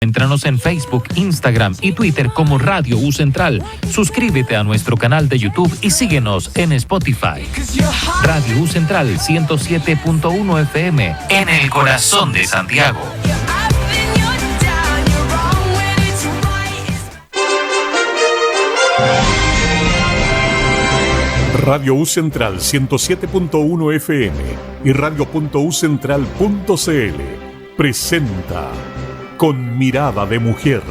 Encuéntranos en Facebook, Instagram y Twitter como Radio U Central. Suscríbete a nuestro canal de YouTube y síguenos en Spotify. Radio U Central 107.1 FM en el corazón de Santiago. Radio U Central 107.1 FM y radio.ucentral.cl presenta Con Mirada de Mujer,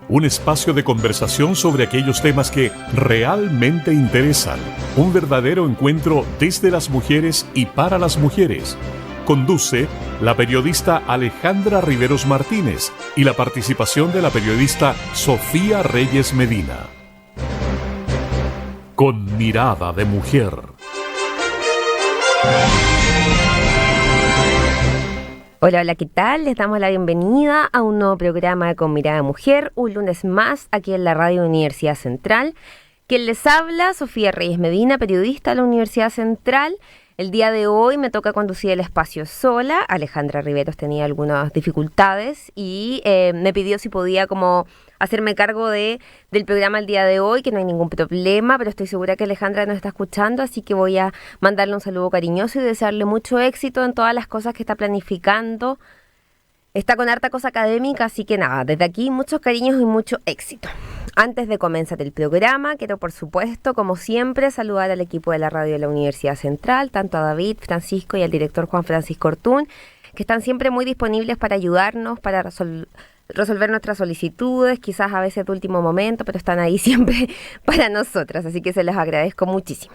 un espacio de conversación sobre aquellos temas que realmente interesan, un verdadero encuentro desde las mujeres y para las mujeres. Conduce la periodista Alejandra Riveros Martínez y la participación de la periodista Sofía Reyes Medina. Con Mirada de Mujer. Hola, hola, ¿qué tal? Les damos la bienvenida a un nuevo programa de Con Mirada de Mujer, un lunes más aquí en la Radio Universidad Central. Quien les habla, Sofía Reyes Medina, periodista de la Universidad Central. El día de hoy me toca conducir el espacio sola. Alejandra Riveros tenía algunas dificultades y me pidió si podía como hacerme cargo del programa el día de hoy, que no hay ningún problema, pero estoy segura que Alejandra nos está escuchando, así que voy a mandarle un saludo cariñoso y desearle mucho éxito en todas las cosas que está planificando. Está con harta cosa académica, así que nada, desde aquí muchos cariños y mucho éxito. Antes de comenzar el programa, quiero por supuesto, como siempre, saludar al equipo de la radio de la Universidad Central, tanto a David, Francisco y al director Juan Francisco Ortún, que están siempre muy disponibles para ayudarnos, para resolver nuestras solicitudes, quizás a veces de último momento, pero están ahí siempre para nosotras, así que se los agradezco muchísimo.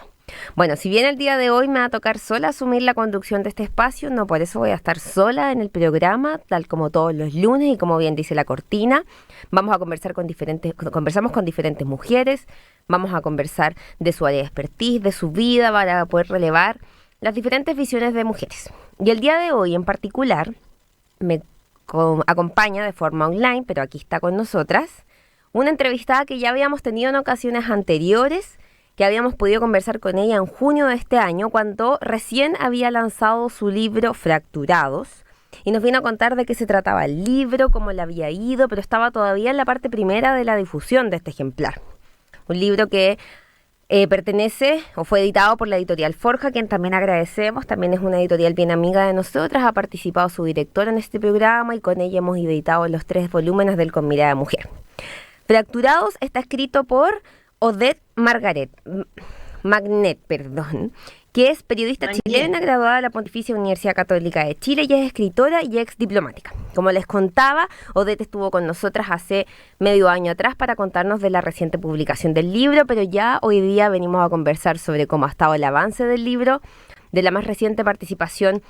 Bueno, si bien el día de hoy me va a tocar sola asumir la conducción de este espacio, no por eso voy a estar sola en el programa, tal como todos los lunes y como bien dice la cortina. Vamos a conversamos con diferentes mujeres, vamos a conversar de su área de expertise, de su vida, para poder relevar las diferentes visiones de mujeres. Y el día de hoy en particular me acompaña de forma online, pero aquí está con nosotras, una entrevistada que ya habíamos tenido en ocasiones anteriores, que habíamos podido conversar con ella en junio de este año, cuando recién había lanzado su libro Fracturados, y nos vino a contar de qué se trataba el libro, cómo le había ido, pero estaba todavía en la parte primera de la difusión de este ejemplar. Un libro que pertenece o fue editado por la editorial Forja, quien también agradecemos, también es una editorial bien amiga de nosotras, ha participado su directora en este programa y con ella hemos editado los 3 volúmenes del Con Mirada de Mujer. Fracturados está escrito por Odette Magnet, que es periodista chilena graduada de la Pontificia Universidad Católica de Chile y es escritora y ex diplomática. Como les contaba, Odette estuvo con nosotras hace medio año atrás para contarnos de la reciente publicación del libro, pero ya hoy día venimos a conversar sobre cómo ha estado el avance del libro, de la más reciente participación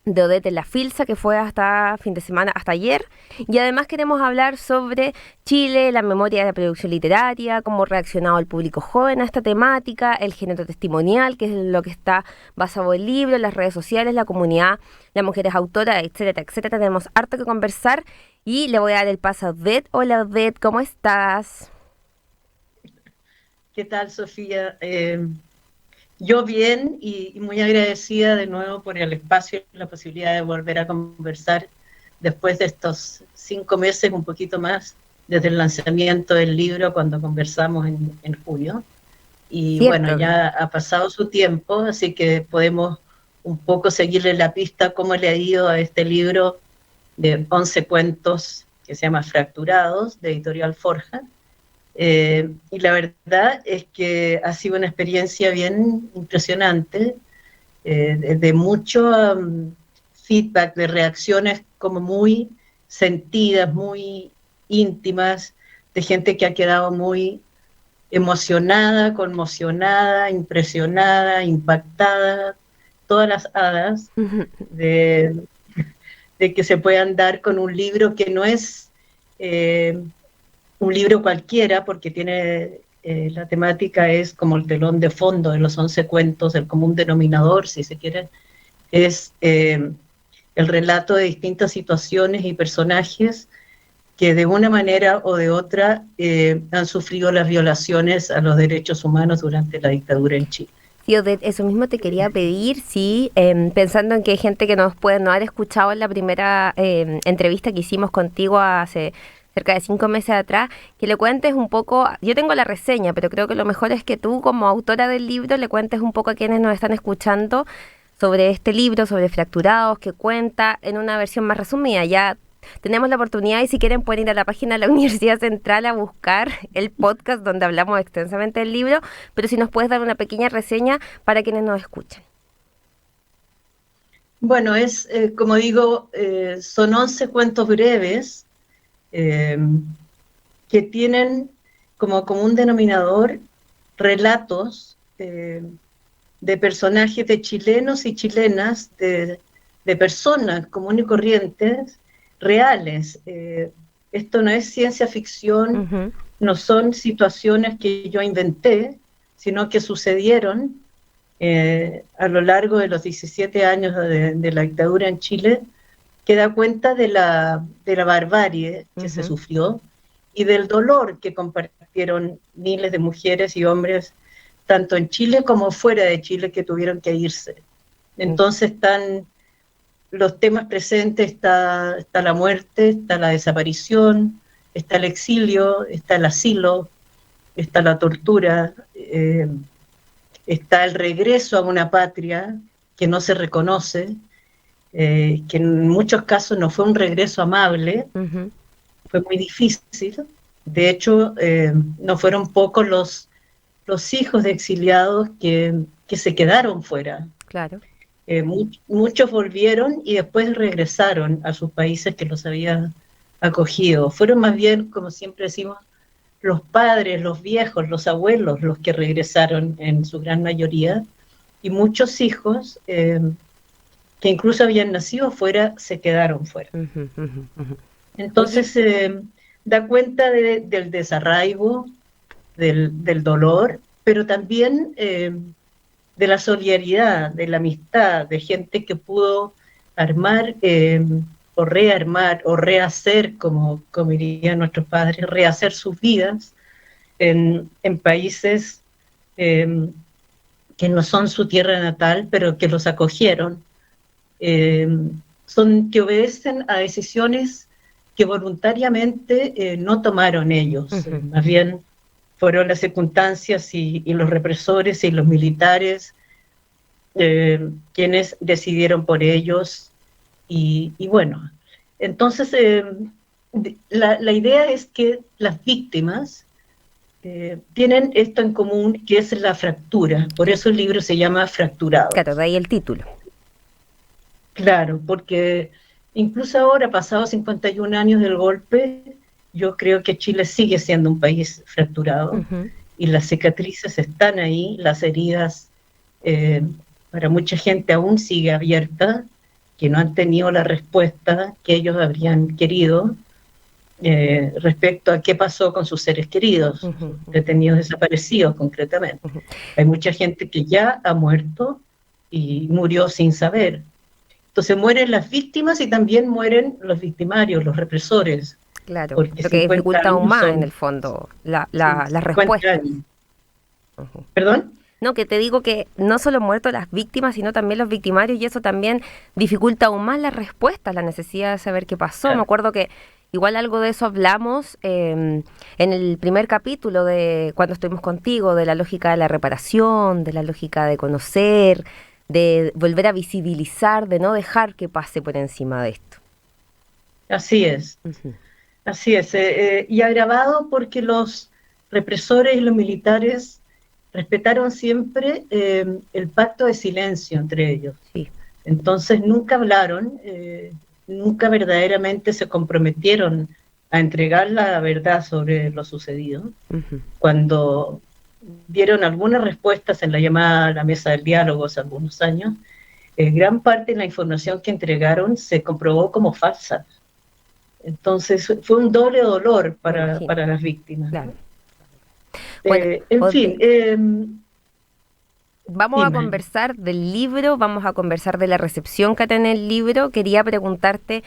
de Odette en la Filsa, que fue hasta fin de semana, hasta ayer, y además queremos hablar sobre Chile, la memoria de la producción literaria, cómo ha reaccionado el público joven a esta temática, el género testimonial, que es lo que está basado en el libro, las redes sociales, la comunidad, las mujeres autoras, etcétera, etcétera. Tenemos harto que conversar y le voy a dar el paso a Odette. Hola Odette, ¿cómo estás? ¿Qué tal, Sofía? Yo bien y muy agradecida de nuevo por el espacio y la posibilidad de volver a conversar después de estos 5 meses, un poquito más, desde el lanzamiento del libro cuando conversamos en junio. Y cierto. Bueno, ya ha pasado su tiempo, así que podemos un poco seguirle la pista cómo le ha ido a este libro de 11 cuentos que se llama Fracturados, de Editorial Forja. Y la verdad es que ha sido una experiencia bien impresionante, de mucho feedback, de reacciones como muy sentidas, muy íntimas, de gente que ha quedado muy emocionada, conmocionada, impresionada, impactada, todas las hadas de que se puedan dar con un libro que no es un libro cualquiera, porque tiene la temática es como el telón de fondo de los 11 cuentos, el común denominador, si se quiere, es el relato de distintas situaciones y personajes que de una manera o de otra han sufrido las violaciones a los derechos humanos durante la dictadura en Chile. Sí, Odette, eso mismo te quería pedir, sí, pensando en que hay gente que nos puede no haber escuchado en la primera entrevista que hicimos contigo hace cerca de 5 meses atrás, que le cuentes un poco, yo tengo la reseña, pero creo que lo mejor es que tú como autora del libro le cuentes un poco a quienes nos están escuchando sobre este libro, sobre Fracturados, que cuenta en una versión más resumida. Ya tenemos la oportunidad y si quieren pueden ir a la página de la Universidad Central a buscar el podcast donde hablamos extensamente del libro, pero si nos puedes dar una pequeña reseña para quienes nos escuchen. Bueno, como digo, son 11 cuentos breves que tienen como común denominador relatos de personajes de chilenos y chilenas, de personas comunes y corrientes, reales. Esto no es ciencia ficción, no son situaciones que yo inventé, sino que sucedieron a lo largo de los 17 años de la dictadura en Chile, que da cuenta de la barbarie que se sufrió y del dolor que compartieron miles de mujeres y hombres, tanto en Chile como fuera de Chile, que tuvieron que irse. Entonces están los temas presentes, está la muerte, está la desaparición, está el exilio, está el asilo, está la tortura, está el regreso a una patria que no se reconoce, que en muchos casos no fue un regreso amable, fue muy difícil. De hecho, no fueron pocos los hijos de exiliados que se quedaron fuera. Claro. Muchos volvieron y después regresaron a sus países que los habían acogido. Fueron más bien, como siempre decimos, los padres, los viejos, los abuelos los que regresaron en su gran mayoría, y muchos hijos que incluso habían nacido fuera se quedaron fuera. Entonces da cuenta del desarraigo, del dolor, pero también de la solidaridad, de la amistad, de gente que pudo armar o rearmar o rehacer, como dirían nuestros padres, rehacer sus vidas en países que no son su tierra natal, pero que los acogieron, que obedecen a decisiones que voluntariamente no tomaron ellos, más bien fueron las circunstancias y los represores y los militares quienes decidieron por ellos. Y bueno, entonces la idea es que las víctimas tienen esto en común, que es la fractura. Por eso el libro se llama Fracturados. Claro, de ahí el título. Claro, porque incluso ahora, pasados 51 años del golpe, yo creo que Chile sigue siendo un país fracturado, y las cicatrices están ahí, las heridas para mucha gente aún sigue abierta, que no han tenido la respuesta que ellos habrían querido respecto a qué pasó con sus seres queridos, detenidos, desaparecidos concretamente. Hay mucha gente que ya ha muerto y murió sin saber. Entonces mueren las víctimas y también mueren los victimarios, los represores. Claro, lo que dificulta aún más en el fondo la respuesta. ¿Perdón? No, que te digo que no solo han muerto las víctimas, sino también los victimarios, y eso también dificulta aún más la respuesta, la necesidad de saber qué pasó. Claro. Me acuerdo que igual algo de eso hablamos en el primer capítulo de cuando estuvimos contigo, de la lógica de la reparación, de la lógica de conocer, de volver a visibilizar, de no dejar que pase por encima de esto. Así es, así es. Y agravado porque los represores y los militares respetaron siempre el pacto de silencio entre ellos. Sí. Entonces nunca hablaron, nunca verdaderamente se comprometieron a entregar la verdad sobre lo sucedido. Cuando dieron algunas respuestas en la llamada a la mesa del diálogo hace algunos años, gran parte de la información que entregaron se comprobó como falsa. Entonces fue un doble dolor para las víctimas. Claro. Bueno, en fin, vamos a conversar del libro, vamos a conversar de la recepción que tiene el libro. Quería preguntarte,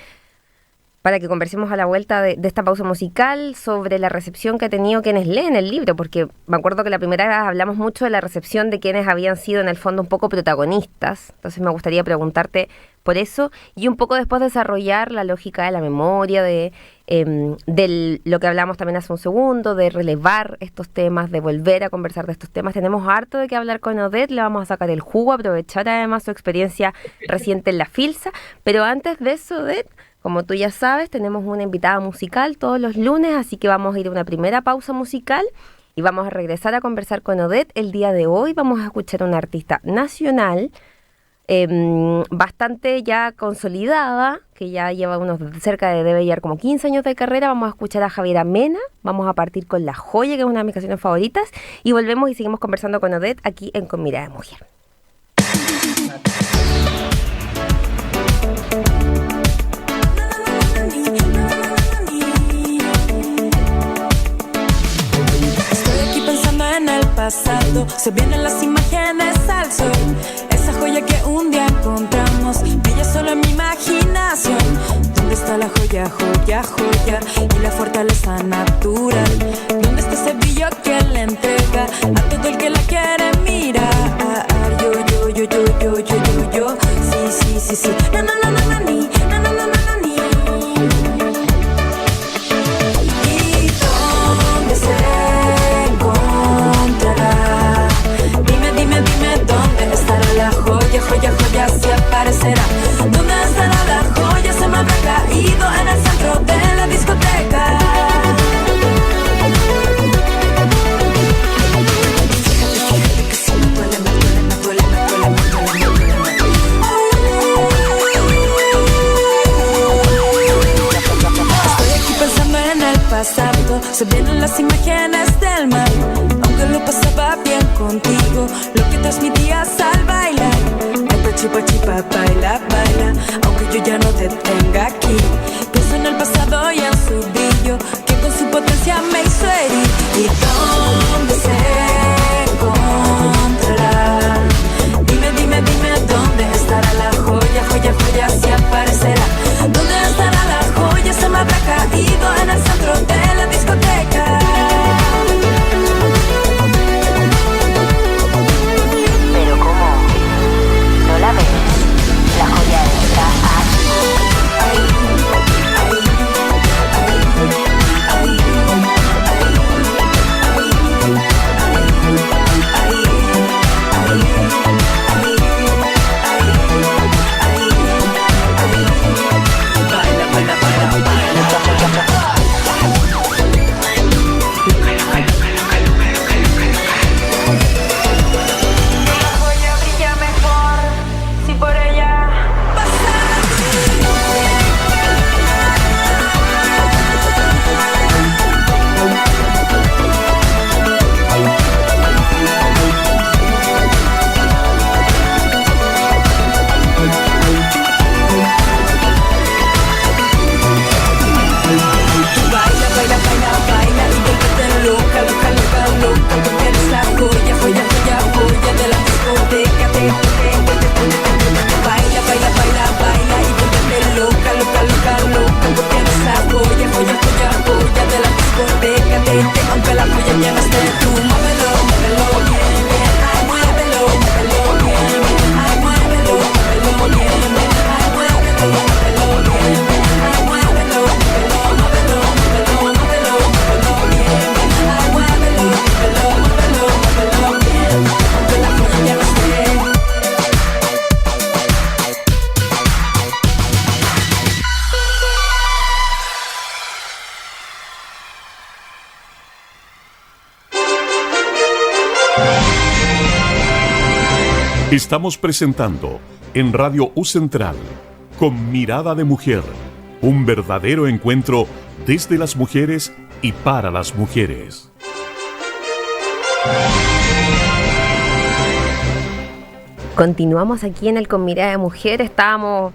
para que conversemos a la vuelta de esta pausa musical sobre la recepción que ha tenido quienes leen el libro, porque me acuerdo que la primera vez hablamos mucho de la recepción de quienes habían sido en el fondo un poco protagonistas. Entonces me gustaría preguntarte por eso y un poco después desarrollar la lógica de la memoria, de lo que hablamos también hace un segundo, de relevar estos temas, de volver a conversar de estos temas. Tenemos harto de qué hablar con Odette, le vamos a sacar el jugo, aprovechar además su experiencia reciente en la Filsa, pero antes de eso, Odette, como tú ya sabes, tenemos una invitada musical todos los lunes, así que vamos a ir a una primera pausa musical y vamos a regresar a conversar con Odette. El día de hoy vamos a escuchar a una artista nacional bastante ya consolidada, que ya lleva debe llevar como 15 años de carrera. Vamos a escuchar a Javiera Mena, vamos a partir con La Joya, que es una de mis canciones favoritas, y volvemos y seguimos conversando con Odette aquí en Con Mirada de Mujer. En el pasado se vienen las imágenes al sol. Esa joya que un día encontramos brilla solo en mi imaginación. ¿Dónde está la joya, joya, joya? Y la fortaleza natural. ¿Dónde está ese brillo que le entrega a todo el que la quiere mirar? Yo. Sí. Na, ni. ¿Y dónde se encontrará? Dime, ¿dónde estará la joya, joya, si aparecerá? ¿Dónde estará la joya? Se me habrá caído en el centro de la discoteca. Fíjate que si me duele. Estoy aquí pensando en el pasado, se vienen las imágenes del mar. Aunque lo pasaba bien contigo, lo que transmitías al bailar. Ay, pachipa, baila. Aunque yo ya no te tenga aquí, pienso en el pasado y en su brillo, que con su potencia me hizo herir. ¿Y dónde se encontrará? Dime, ¿dónde estará la joya, si aparecerá? ¿Dónde estará la joya? Se me habrá caído en el centro de la discoteca. Pero ¿cómo? ¿No la ves? La joya está aquí. Estamos presentando en Radio U Central, Con Mirada de Mujer, un verdadero encuentro desde las mujeres y para las mujeres. Continuamos aquí en el Con Mirada de Mujer. Estábamos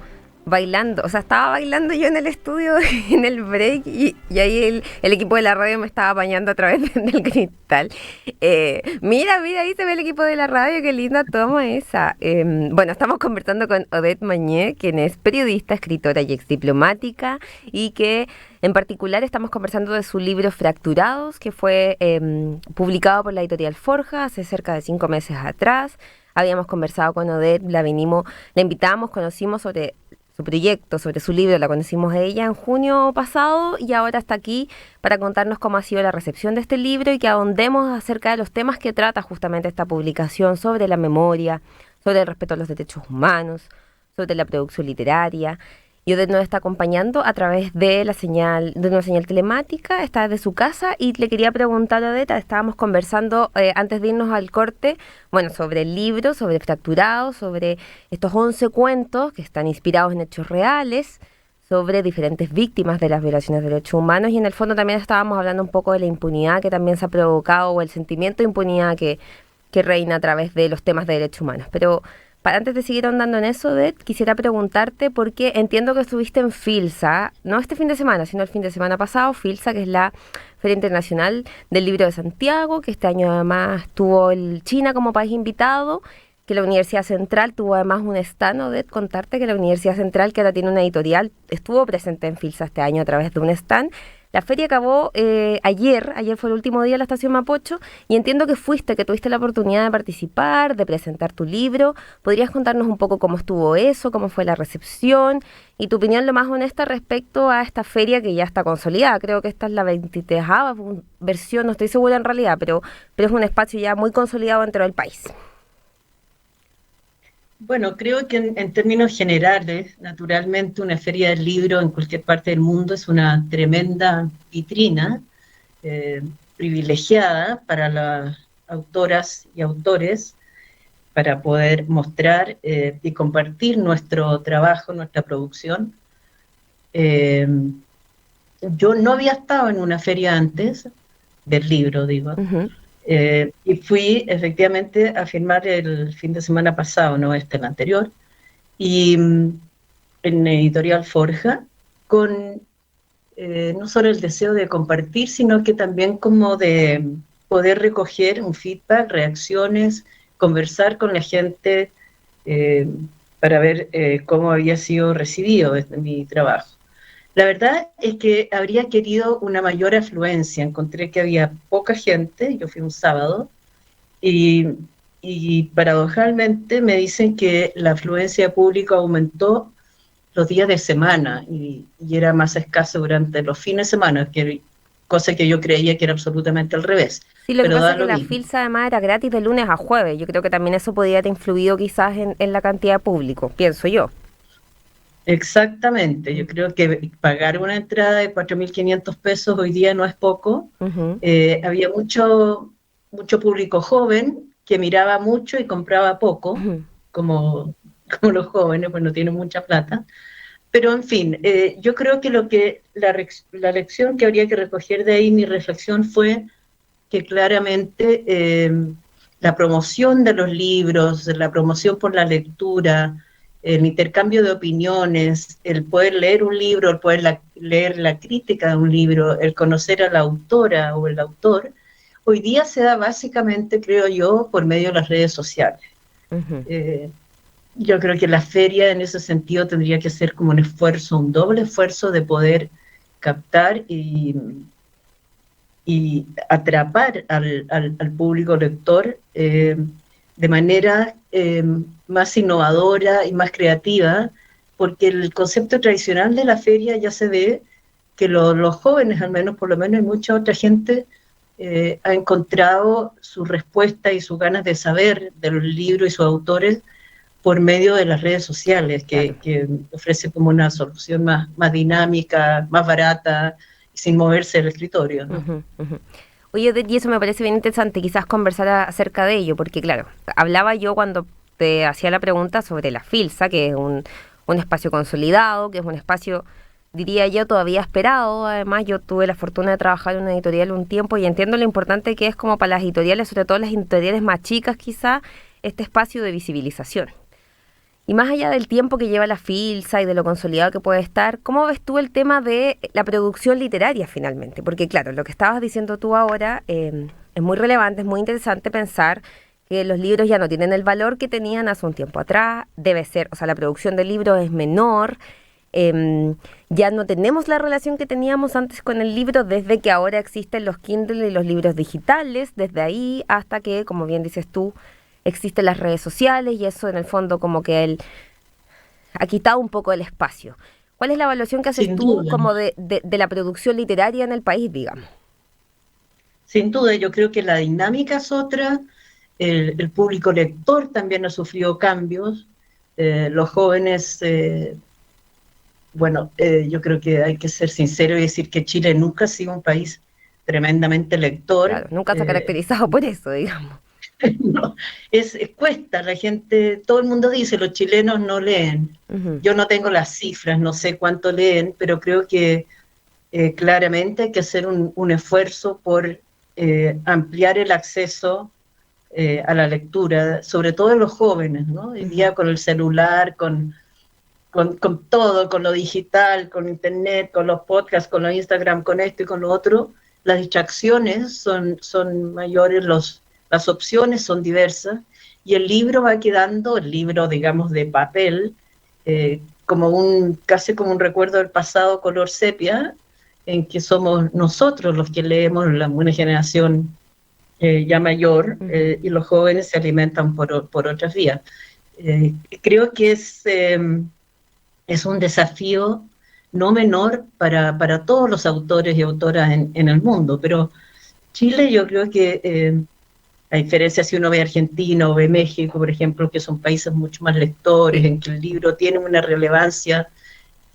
bailando, o sea, estaba bailando yo en el estudio en el break y ahí el equipo de la radio me estaba apañando a través del cristal. Mira, ahí se ve el equipo de la radio, qué linda toma esa. Bueno, estamos conversando con Odette Mañé, quien es periodista, escritora y exdiplomática, y que en particular estamos conversando de su libro Fracturados, que fue publicado por la editorial Forja hace cerca de 5 meses atrás. Habíamos conversado con Odette, la invitamos, conocimos sobre su proyecto, sobre su libro, la conocimos a ella en junio pasado y ahora está aquí para contarnos cómo ha sido la recepción de este libro y que ahondemos acerca de los temas que trata justamente esta publicación sobre la memoria, sobre el respeto a los derechos humanos, sobre la producción literaria. Y Odette nos está acompañando a través de una señal telemática, está desde su casa y le quería preguntar a Odette, estábamos conversando antes de irnos al corte, bueno, sobre el libro, sobre Fracturados, sobre estos 11 cuentos que están inspirados en hechos reales, sobre diferentes víctimas de las violaciones de derechos humanos y en el fondo también estábamos hablando un poco de la impunidad que también se ha provocado o el sentimiento de impunidad que reina a través de los temas de derechos humanos. Pero antes de seguir ahondando en eso, Odette, quisiera preguntarte porque entiendo que estuviste en FILSA, no este fin de semana, sino el fin de semana pasado, FILSA, que es la Feria Internacional del Libro de Santiago, que este año además tuvo el China como país invitado, que la Universidad Central tuvo además un stand. Odette, contarte que la Universidad Central, que ahora tiene una editorial, estuvo presente en FILSA este año a través de un stand. La feria acabó ayer fue el último día de la Estación Mapocho y entiendo que tuviste la oportunidad de participar, de presentar tu libro. ¿Podrías contarnos un poco cómo estuvo eso, cómo fue la recepción y tu opinión lo más honesta respecto a esta feria que ya está consolidada? Creo que esta es la 23ª versión, no estoy segura en realidad, pero es un espacio ya muy consolidado dentro del país. Bueno, creo que en términos generales, naturalmente una feria del libro en cualquier parte del mundo es una tremenda vitrina privilegiada para las autoras y autores para poder mostrar y compartir nuestro trabajo, nuestra producción. Yo no había estado en una feria antes del libro, digo. Uh-huh. Y fui efectivamente a firmar el fin de semana pasado, no el anterior, y en Editorial Forja, con no solo el deseo de compartir, sino que también como de poder recoger un feedback, reacciones, conversar con la gente para ver cómo había sido recibido mi trabajo. La verdad es que habría querido una mayor afluencia. Encontré que había poca gente, yo fui un sábado, y paradojalmente me dicen que la afluencia de público aumentó los días de semana y era más escaso durante los fines de semana, cosa que yo creía que era absolutamente al revés. Sí, lo que pasa es que la FILSA además era gratis de lunes a jueves. Yo creo que también eso podría haber influido quizás en la cantidad de público, pienso yo. Exactamente, yo creo que pagar una entrada de 4.500 pesos hoy día no es poco. Uh-huh. Había mucho público joven que miraba mucho y compraba poco, uh-huh, como los jóvenes, pues no tienen mucha plata. Pero en fin, yo creo que la lección que habría que recoger de ahí, mi reflexión fue que claramente la promoción de los libros, la promoción por la lectura, el intercambio de opiniones, el poder leer un libro, el poder leer la crítica de un libro, el conocer a la autora o el autor, hoy día se da básicamente, creo yo, por medio de las redes sociales. Uh-huh. Yo creo que la feria en ese sentido tendría que ser como un doble esfuerzo de poder captar y atrapar al público lector de manera más innovadora y más creativa, porque el concepto tradicional de la feria ya se ve que los jóvenes, al menos, por lo menos, y mucha otra gente ha encontrado su respuesta y sus ganas de saber de los libros y sus autores por medio de las redes sociales, que ofrece como una solución más dinámica, más barata, sin moverse del escritorio, ¿no? Uh-huh, uh-huh. Oye, y eso me parece bien interesante, quizás conversar acerca de ello, porque claro, hablaba yo cuando te hacía la pregunta sobre la FILSA, que es un espacio consolidado, que es un espacio, diría yo, todavía esperado. Además, yo tuve la fortuna de trabajar en una editorial un tiempo y entiendo lo importante que es como para las editoriales, sobre todo las editoriales más chicas quizás, este espacio de visibilización. Y más allá del tiempo que lleva la FILSA y de lo consolidado que puede estar, ¿cómo ves tú el tema de la producción literaria finalmente? Porque claro, lo que estabas diciendo tú ahora es muy relevante, es muy interesante pensar que los libros ya no tienen el valor que tenían hace un tiempo atrás, debe ser, o sea, la producción de libros es menor, ya no tenemos la relación que teníamos antes con el libro desde que ahora existen los Kindle y los libros digitales, desde ahí hasta que, como bien dices tú, existen las redes sociales y eso en el fondo como que él ha quitado un poco el espacio. ¿Cuál es la evaluación que haces Sin tú duda. como de la producción literaria en el país, digamos? Sin duda, yo creo que la dinámica es otra, el público lector también ha sufrido cambios, los jóvenes, yo creo que hay que ser sincero y decir que Chile nunca ha sido un país tremendamente lector. Claro, nunca se ha caracterizado por eso, digamos. No, cuesta, la gente, todo el mundo dice, los chilenos no leen. Uh-huh. Yo no tengo las cifras, no sé cuánto leen, pero creo que claramente hay que hacer un esfuerzo por ampliar el acceso a la lectura, sobre todo en los jóvenes, ¿no? Hoy día con el celular, con todo, con lo digital, con internet, con los podcasts, con los Instagram, con esto y con lo otro, las distracciones son mayores, las opciones son diversas, y el libro va quedando, el libro, digamos, de papel, casi como un recuerdo del pasado color sepia, en que somos nosotros los que leemos, una generación ya mayor, y los jóvenes se alimentan por otras vías. Creo que es un desafío no menor para todos los autores y autoras en el mundo, pero Chile yo creo que, a diferencia si uno ve Argentina o ve México, por ejemplo, que son países mucho más lectores, en que el libro tiene una relevancia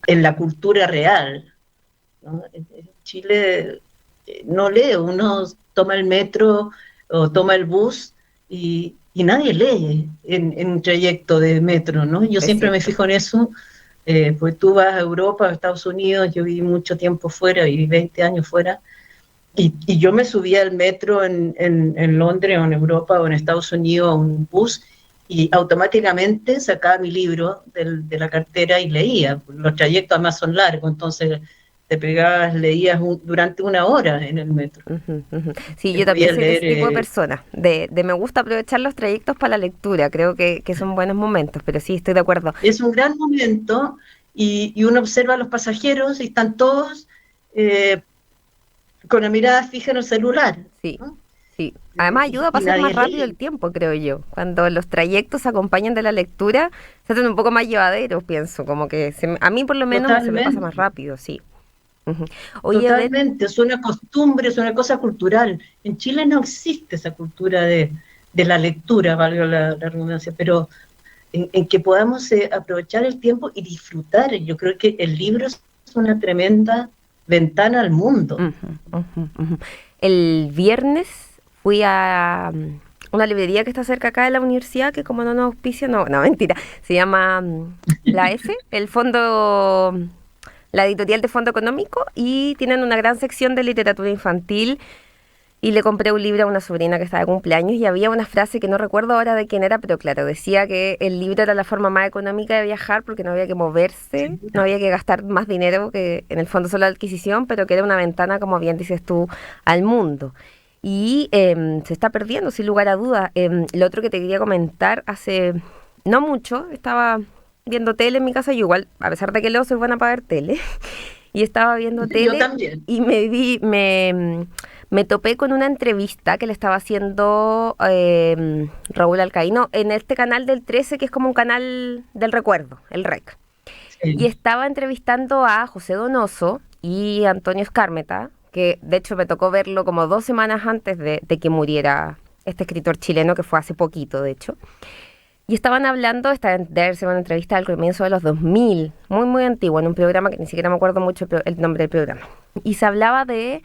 en la cultura real, ¿no? Chile no lee, uno toma el metro o toma el bus y nadie lee en un trayecto de metro, ¿no? Yo siempre me fijo en eso, pues tú vas a Europa, a Estados Unidos, yo viví mucho tiempo fuera, viví 20 años fuera, y yo me subía al metro en Londres o en Europa o en Estados Unidos a un bus y automáticamente sacaba mi libro de la cartera y leía. Los trayectos además son largos, entonces te pegabas, leías durante una hora en el metro. Uh-huh, uh-huh. Sí, yo también soy de ese tipo de persona, de me gusta aprovechar los trayectos para la lectura, creo que son buenos momentos, pero sí, estoy de acuerdo. Es un gran momento y uno observa a los pasajeros y están todos con la mirada fija en el celular. Sí, ¿no? Sí. Además ayuda a pasar más rápido el tiempo, creo yo. Cuando los trayectos se acompañan de la lectura, se hacen un poco más llevaderos, pienso, como que a mí por lo menos se me pasa más rápido, sí. Uh-huh. Oye, totalmente, es una costumbre, es una cosa cultural. En Chile no existe esa cultura de la lectura, valga la redundancia, pero en que podamos aprovechar el tiempo y disfrutar. Yo creo que el libro es una tremenda ventana al mundo. Uh-huh, uh-huh, uh-huh. El viernes fui a una librería que está cerca acá de la universidad, que como no nos auspicia, no, mentira, se llama la F, el fondo... la editorial de Fondo Económico, y tienen una gran sección de literatura infantil, y le compré un libro a una sobrina que estaba de cumpleaños, y había una frase que no recuerdo ahora de quién era, pero claro, decía que el libro era la forma más económica de viajar porque no había que moverse, no había que gastar más dinero, que en el fondo solo la adquisición, pero que era una ventana, como bien dices tú, al mundo. Y se está perdiendo, sin lugar a dudas. Lo otro que te quería comentar, hace no mucho, estaba viendo tele en mi casa, yo igual, a pesar de que leo, soy buena para ver tele, y estaba viendo tele. Yo también. Y me topé con una entrevista que le estaba haciendo Raúl Alcaíno en este canal del 13, que es como un canal del recuerdo, el REC. Sí. Y estaba entrevistando a José Donoso y Antonio Escármeta, que de hecho me tocó verlo como 2 semanas antes de que muriera este escritor chileno, que fue hace poquito, de hecho. Y estaban hablando, de haberse una entrevista al comienzo de los 2000, muy, muy antiguo, en un programa que ni siquiera me acuerdo mucho el nombre del programa. Y se hablaba de...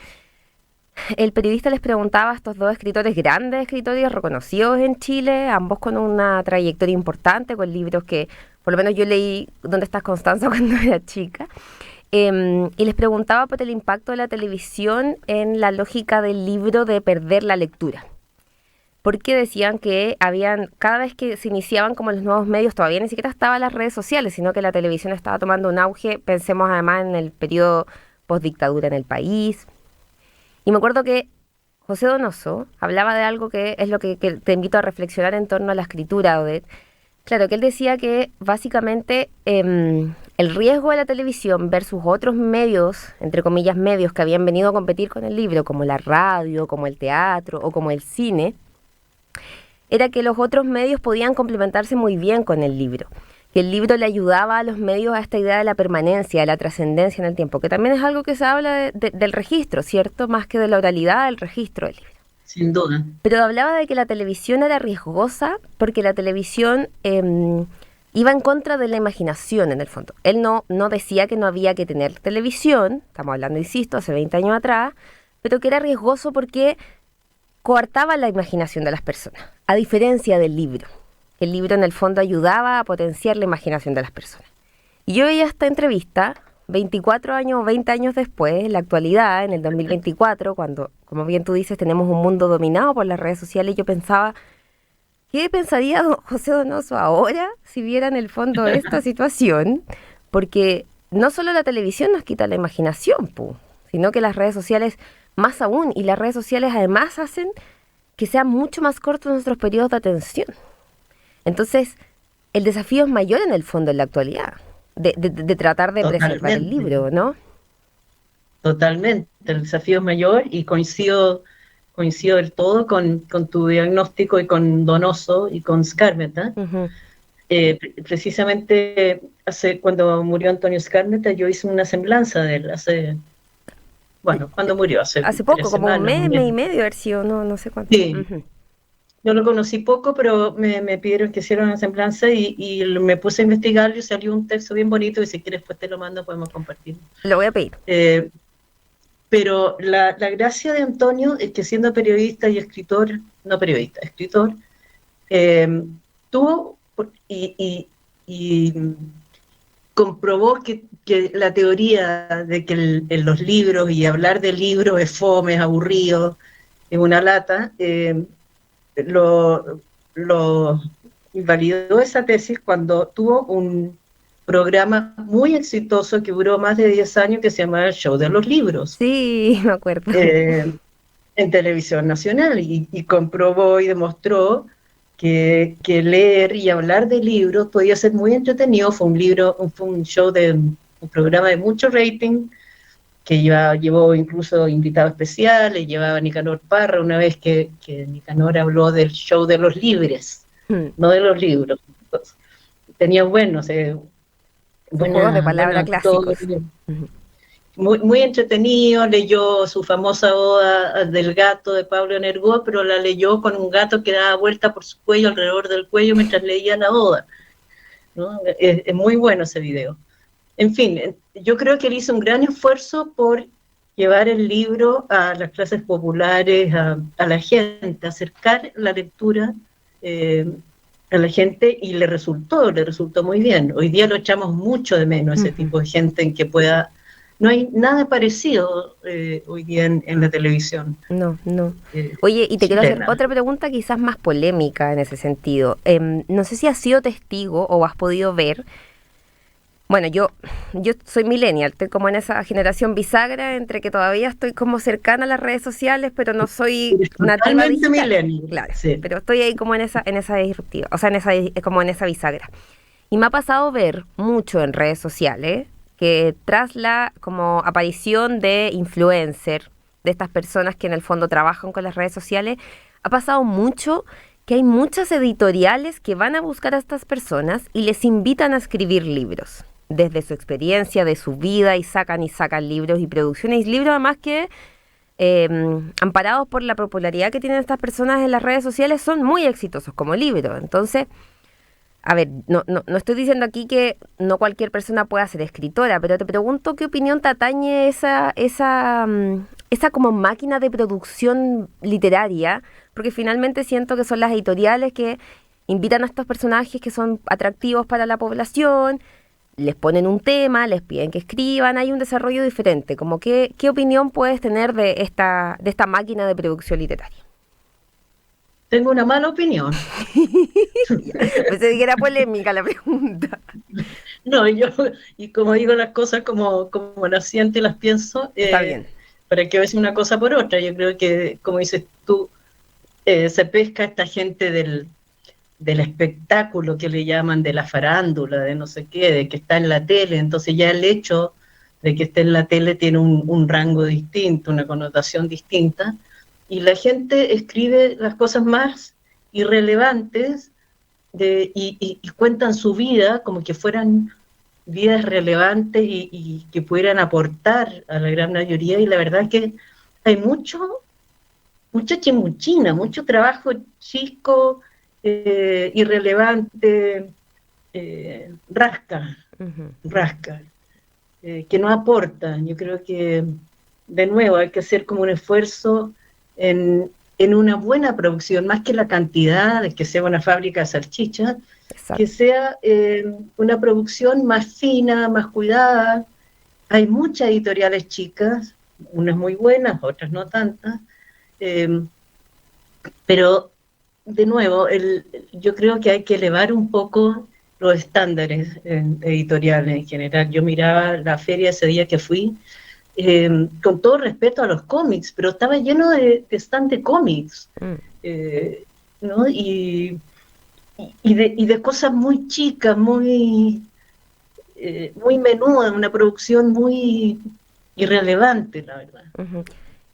El periodista les preguntaba a estos 2 escritores, grandes escritores reconocidos en Chile, ambos con una trayectoria importante, con libros que por lo menos yo leí ¿Dónde estás, Constanza?, cuando era chica. Y les preguntaba por el impacto de la televisión en la lógica del libro de perder la lectura. porque decían que cada vez que se iniciaban como los nuevos medios, todavía ni siquiera estaban las redes sociales, sino que la televisión estaba tomando un auge, pensemos además en el periodo postdictadura en el país. Y me acuerdo que José Donoso hablaba de algo que es lo que te invito a reflexionar en torno a la escritura, Odette. Claro, que él decía que básicamente el riesgo de la televisión versus otros medios, entre comillas medios, que habían venido a competir con el libro, como la radio, como el teatro o como el cine, era que los otros medios podían complementarse muy bien con el libro. Que el libro le ayudaba a los medios a esta idea de la permanencia, de la trascendencia en el tiempo, que también es algo que se habla del registro, ¿cierto? Más que de la oralidad, del registro del libro. Sin duda. Pero hablaba de que la televisión era riesgosa porque la televisión iba en contra de la imaginación, en el fondo. Él no decía que no había que tener televisión, estamos hablando, insisto, hace 20 años atrás, pero que era riesgoso porque coartaba la imaginación de las personas, a diferencia del libro. El libro en el fondo ayudaba a potenciar la imaginación de las personas. Y yo veía esta entrevista 24 años o 20 años después, en la actualidad, en el 2024, cuando, como bien tú dices, tenemos un mundo dominado por las redes sociales, yo pensaba, ¿qué pensaría José Donoso ahora si viera en el fondo esta situación? Porque no solo la televisión nos quita la imaginación, sino que las redes sociales más aún, y las redes sociales además hacen que sean mucho más cortos nuestros periodos de atención. Entonces, el desafío es mayor en el fondo en la actualidad, de tratar de preservar el libro, ¿no? Totalmente, el desafío es mayor y coincido del todo con tu diagnóstico y con Donoso y con Skármeta. Uh-huh. Precisamente cuando murió Antonio Skármeta, yo hice una semblanza de él, cuando murió, hace poco, como semanas, un mes y medio, haber sido, no sé cuánto. Sí. Uh-huh. Yo lo conocí poco, pero me pidieron que hiciera una semblanza y me puse a investigar y salió un texto bien bonito y si quieres después te lo mando, podemos compartirlo. Lo voy a pedir. Pero la gracia de Antonio es que siendo periodista y escritor, escritor, tuvo y comprobó que la teoría de que los libros y hablar de libros es fome, es aburrido, es una lata, lo invalidó esa tesis cuando tuvo un programa muy exitoso que duró más de 10 años que se llamaba El Show de los Libros. Sí, me acuerdo. En televisión nacional y comprobó y demostró que leer y hablar de libros podía ser muy entretenido. Fue un show un programa de mucho rating que llevó incluso invitados especiales, llevaba a Nicanor Parra una vez que Nicanor habló del show de los libres, no de los libros. Entonces, tenía buenos juegos de palabras clásicos. Muy, muy entretenido, leyó su famosa Oda del gato de Pablo Neruda, pero la leyó con un gato que daba vuelta por su cuello, alrededor del cuello, mientras leía la Oda, ¿no? Es muy bueno ese video. En fin, yo creo que él hizo un gran esfuerzo por llevar el libro a las clases populares, a la gente, acercar la lectura a la gente, y le resultó muy bien. Hoy día lo echamos mucho de menos, ese tipo de gente en que pueda... No hay nada parecido hoy día en la televisión. No. Oye, y te quiero hacer otra pregunta quizás más polémica en ese sentido. No sé si has sido testigo o has podido ver. Bueno, yo soy millennial, estoy como en esa generación bisagra entre que todavía estoy como cercana a las redes sociales, pero no soy nativa digital. Millennial. Claro, sí. Pero estoy ahí como en esa disruptiva, o sea, como en esa bisagra. Y me ha pasado ver mucho en redes sociales que tras la como aparición de influencer, de estas personas que en el fondo trabajan con las redes sociales, ha pasado mucho que hay muchas editoriales que van a buscar a estas personas y les invitan a escribir libros, desde su experiencia, de su vida, y sacan libros y producciones, y libros además que, amparados por la popularidad que tienen estas personas en las redes sociales, son muy exitosos como libros. Entonces, a ver, no estoy diciendo aquí que no cualquier persona pueda ser escritora, pero te pregunto qué opinión te atañe esa como máquina de producción literaria, porque finalmente siento que son las editoriales que invitan a estos personajes que son atractivos para la población, les ponen un tema, les piden que escriban, hay un desarrollo diferente. Como ¿qué opinión puedes tener de esta máquina de producción literaria? tengo una mala opinión. Pensé que era polémica la pregunta. No, y como digo las cosas como las siento y las pienso, Está bien. para que veas una cosa por otra. Yo creo que, como dices tú, se pesca esta gente del espectáculo que le llaman, de la farándula, de no sé qué, de que está en la tele. Entonces ya el hecho de que esté en la tele tiene un rango distinto, una connotación distinta, y la gente escribe las cosas más irrelevantes y cuentan su vida como que fueran vidas relevantes y que pudieran aportar a la gran mayoría, y la verdad es que hay mucha chimuchina, mucho trabajo chico, irrelevante, rasca, que no aporta. Yo creo que, de nuevo, hay que hacer como un esfuerzo en una buena producción, más que la cantidad, de que sea una fábrica de salchichas, que sea una producción más fina, más cuidada. Hay muchas editoriales chicas, unas muy buenas, otras no tantas, pero de nuevo, yo creo que hay que elevar un poco los estándares editoriales en general. Yo miraba la feria ese día que fui, con todo respeto a los cómics, pero estaba lleno de stand de cómics, ¿no? Y de cosas muy chicas, muy menudas, una producción muy irrelevante, la verdad.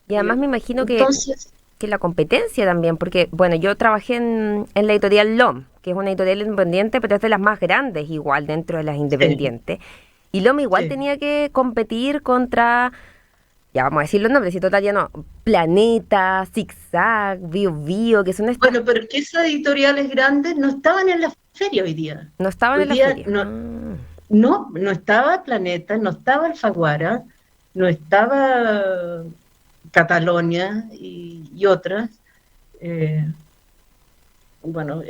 Y además me imagino Entonces, que la competencia también, porque, bueno, yo trabajé en la editorial LOM, que es una editorial independiente, pero es de las más grandes igual dentro de las independientes. Y LOM igual tenía que competir contra, ya vamos a decir los nombres, si total ya no, Planeta, Zigzag, Bio Bio, que son estas... Bueno, pero es que esas editoriales grandes no estaban en la feria hoy día. No estaban en la feria. No estaba Planeta, no estaba Alfaguara, no estaba Catalonia y otras. Bueno,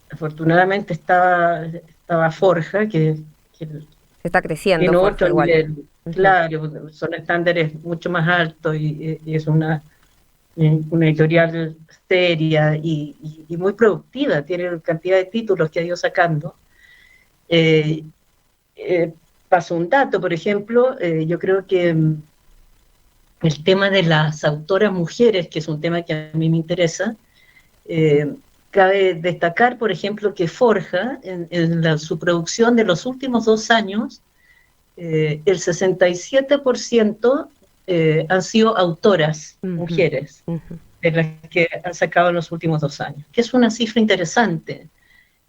afortunadamente estaba Forja, que está creciendo. Tiene otro igual. nivel. Claro, son estándares mucho más altos y es una editorial seria y muy productiva, tiene cantidad de títulos que ha ido sacando. Paso un dato, por ejemplo, yo creo que el tema de las autoras mujeres, que es un tema que a mí me interesa, cabe destacar, por ejemplo, que Forja, en su producción de los últimos 2 años, el 67% han sido autoras mujeres, de las que han sacado en los últimos 2 años, que es una cifra interesante.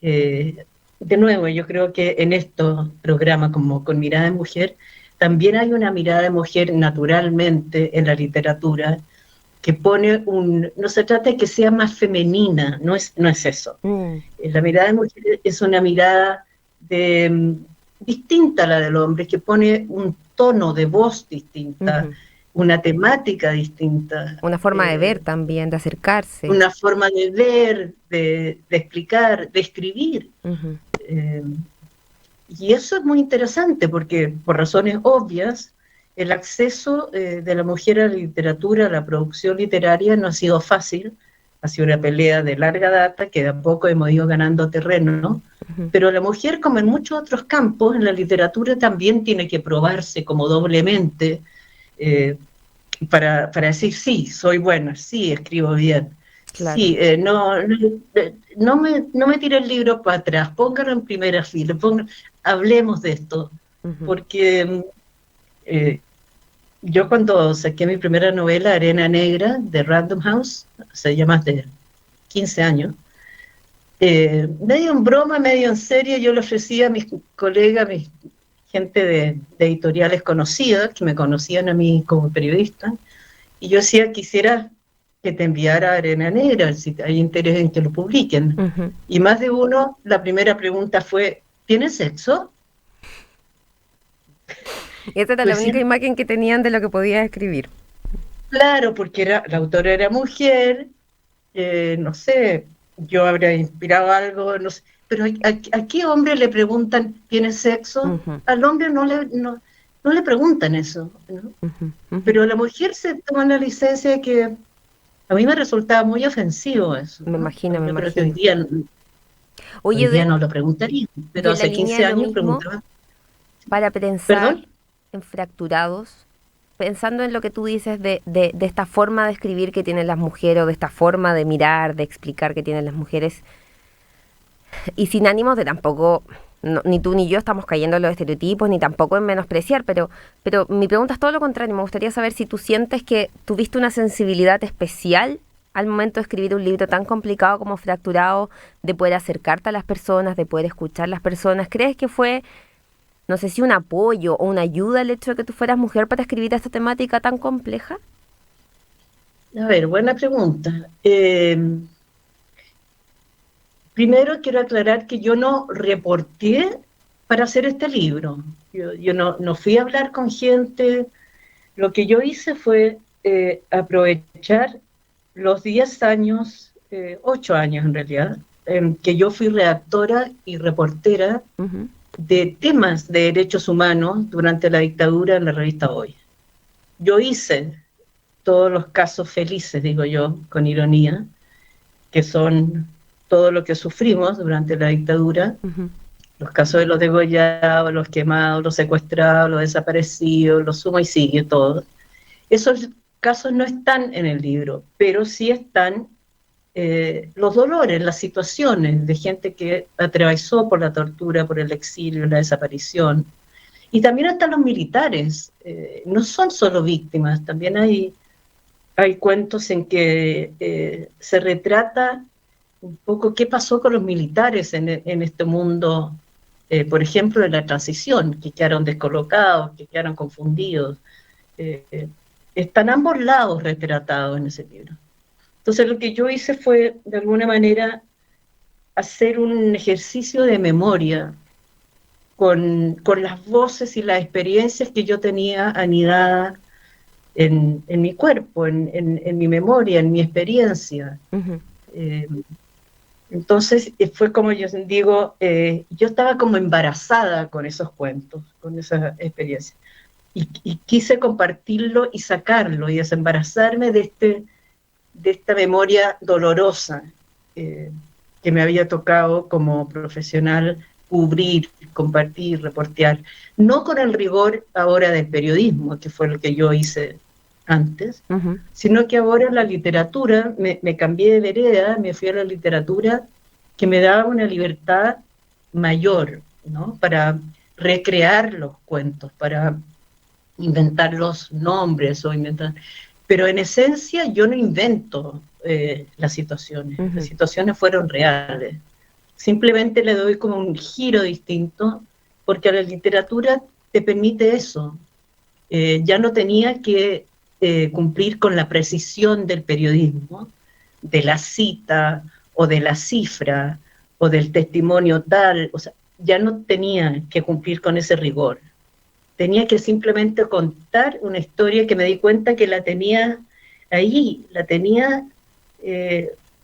De nuevo, yo creo que en estos programas como Con Mirada de Mujer, también hay una mirada de mujer naturalmente en la literatura, que pone no se trata de que sea más femenina, no es eso. La mirada de mujer es una mirada distinta a la del hombre, que pone un tono de voz distinta, una temática distinta. Una forma de ver también, de acercarse. Una forma de ver, de explicar, de escribir. Y eso es muy interesante porque, por razones obvias, el acceso de la mujer a la literatura, a la producción literaria, no ha sido fácil. Ha sido una pelea de larga data que de a poco hemos ido ganando terreno, ¿no? Pero la mujer, como en muchos otros campos, en la literatura también tiene que probarse como doblemente para decir, sí, soy buena, sí, escribo bien. Claro. Sí, no me tire el libro para atrás, póngalo en primera fila, hablemos de esto, porque yo cuando saqué mi primera novela, Arena Negra, de Random House, hace ya más de 15 años, medio en broma, medio en serio, yo le ofrecía a mis colegas, gente de editoriales conocidas, que me conocían a mí como periodista, y yo decía, quisiera que te enviara Arena Negra, si hay interés en que lo publiquen. Y más de uno, la primera pregunta fue, ¿tienes sexo? Esa era la única imagen que tenían de lo que podía escribir. Claro, porque la autora era mujer, no sé, yo habría inspirado algo, no sé, pero ¿a qué hombre le preguntan, ¿tienes sexo? Al hombre no le preguntan eso, ¿no? Pero la mujer se toma la licencia de que A mí me resultaba muy ofensivo eso, Me ¿no? imagino, me Yo creo que imagino. hoy Oye, día no lo preguntaría, y pero en la hace línea 15 de lo años mismo, preguntaba. para pensar ¿Perdón? en fracturados, pensando en lo que tú dices de esta forma de escribir que tienen las mujeres, o de esta forma de mirar, de explicar que tienen las mujeres, y sin ánimos de tampoco, ni tú ni yo estamos cayendo en los estereotipos, ni tampoco en menospreciar, pero mi pregunta es todo lo contrario. Me gustaría saber si tú sientes que tuviste una sensibilidad especial al momento de escribir un libro tan complicado como Fracturado, de poder acercarte a las personas, de poder escuchar a las personas. ¿Crees que fue, no sé si un apoyo o una ayuda el hecho de que tú fueras mujer para escribir esta temática tan compleja? A ver, buena pregunta. Primero quiero aclarar que yo no reporté para hacer este libro. Yo no fui a hablar con gente. Lo que yo hice fue aprovechar los 10 años, 8 años en realidad, en que yo fui redactora y reportera Ujú. de temas de derechos humanos durante la dictadura en la revista Hoy. Yo hice todos los casos felices, digo yo, con ironía, que son todo lo que sufrimos durante la dictadura, Ujú. los casos de los degollados, los quemados, los secuestrados, los desaparecidos, los suma y sigue, todos. Esos casos no están en el libro, pero sí están los dolores, las situaciones de gente que atravesó por la tortura, por el exilio, la desaparición. Y también están los militares, no son solo víctimas, también hay cuentos en que se retrata un poco qué pasó con los militares en este mundo, por ejemplo, de la transición, que quedaron descolocados, que quedaron confundidos. Eh, Están ambos lados retratados en ese libro. Entonces lo que yo hice fue, de alguna manera, hacer un ejercicio de memoria con las voces y las experiencias que yo tenía anidadas en mi cuerpo, en mi memoria, en mi experiencia. Ujú. Eh, entonces fue como yo digo, yo estaba como embarazada con esos cuentos, con esas experiencias. Y quise compartirlo y sacarlo y desembarazarme de esta memoria dolorosa eh, que me había tocado como profesional cubrir, compartir, reportear, no con el rigor ahora del periodismo, que fue lo que yo hice antes, Ujú. sino que ahora la literatura, me cambié de vereda, me fui a la literatura que me daba una libertad mayor, ¿no? Para recrear los cuentos, para inventar los nombres o inventar... Pero en esencia yo no invento las Ujú. situaciones fueron reales. Simplemente le doy como un giro distinto, porque a la literatura te permite eso. Ya no tenía que cumplir con la precisión del periodismo, de la cita o de la cifra o del testimonio tal, o sea, ya no tenía que cumplir con ese rigor. Tenía que simplemente contar una historia que me di cuenta que la tenía ahí, la tenía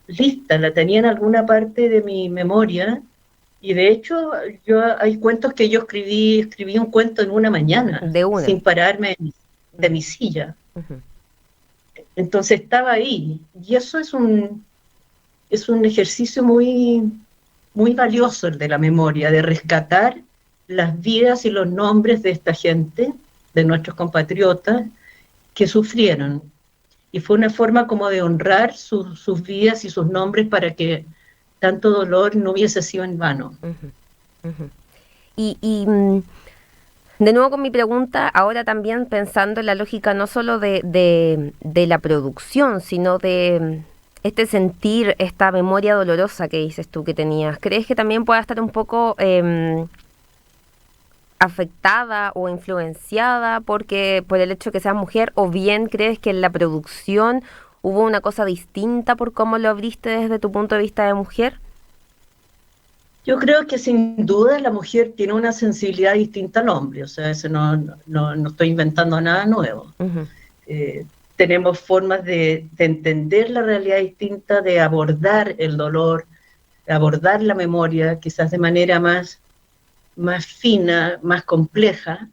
lista, la tenía en alguna parte de mi memoria. Y de hecho, hay cuentos que yo escribí un cuento en una mañana, De una. sin pararme de Ujú. mi silla. Ujú. Entonces estaba ahí. Y eso es un ejercicio muy valioso, el de la memoria, de rescatar las vidas y los nombres de esta gente, de nuestros compatriotas, que sufrieron. Y fue una forma como de honrar sus vidas y sus nombres para que tanto dolor no hubiese sido en vano. Ujú. Ujú. Y de nuevo con mi pregunta, ahora también pensando en la lógica no solo de la producción, sino de este sentir, esta memoria dolorosa que dices tú que tenías. ¿Crees que también pueda estar un poco afectada o influenciada porque por el hecho de que seas mujer, o bien crees que en la producción hubo una cosa distinta por cómo lo abriste desde tu punto de vista de mujer? Yo creo que sin duda la mujer tiene una sensibilidad distinta al hombre, o sea, eso no estoy inventando nada nuevo. Ujú. Eh, Tenemos formas de entender la realidad distinta, de abordar el dolor, de abordar la memoria, quizás de manera más fina, más compleja.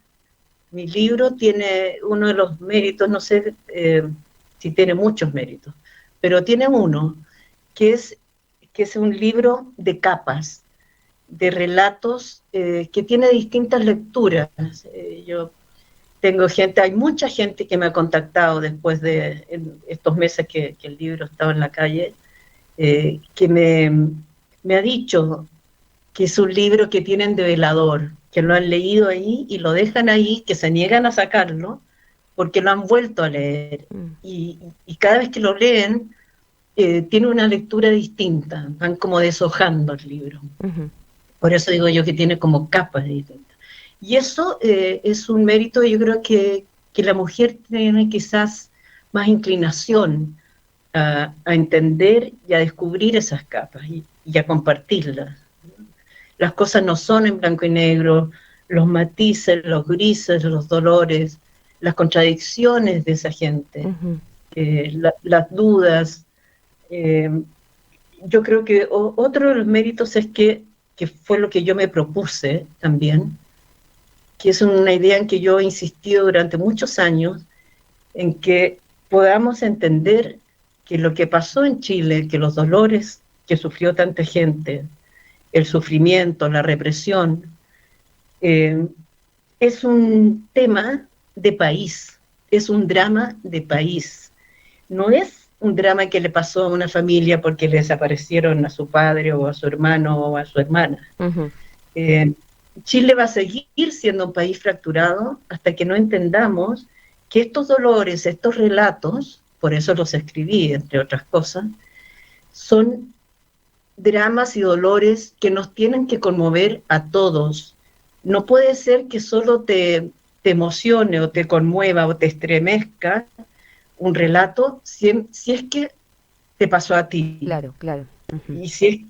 Mi libro tiene uno de los méritos, no sé si tiene muchos méritos, pero tiene uno que es un libro de capas, de relatos que tiene distintas lecturas. Yo tengo hay mucha gente que me ha contactado después de estos meses que el libro estaba en la calle, que me ha dicho que es un libro que tienen de velador, que lo han leído ahí y lo dejan ahí, que se niegan a sacarlo porque lo han vuelto a leer. Y cada vez que lo leen, tiene una lectura distinta, van como deshojando el libro. Uh-huh. Por eso digo yo que tiene como capas distintas. Y eso es un mérito, yo creo que la mujer tiene quizás más inclinación a entender y a descubrir esas capas y a compartirlas. Las cosas no son en blanco y negro, los matices, los grises, los dolores, las contradicciones de esa gente, uh-huh. Las dudas. Yo creo que otro de los méritos es que fue lo que yo me propuse también, que es una idea en que yo he insistido durante muchos años, en que podamos entender que lo que pasó en Chile, que los dolores que sufrió tanta gente, el sufrimiento, la represión, es un tema de país, es un drama de país. No es un drama que le pasó a una familia porque le desaparecieron a su padre o a su hermano o a su hermana. Uh-huh. Chile va a seguir siendo un país fracturado hasta que no entendamos que estos dolores, estos relatos, por eso los escribí, entre otras cosas, son dramas y dolores que nos tienen que conmover a todos. No puede ser que solo te emocione o te conmueva o te estremezca un relato si es que te pasó a ti. Claro, claro. Uh-huh. Y si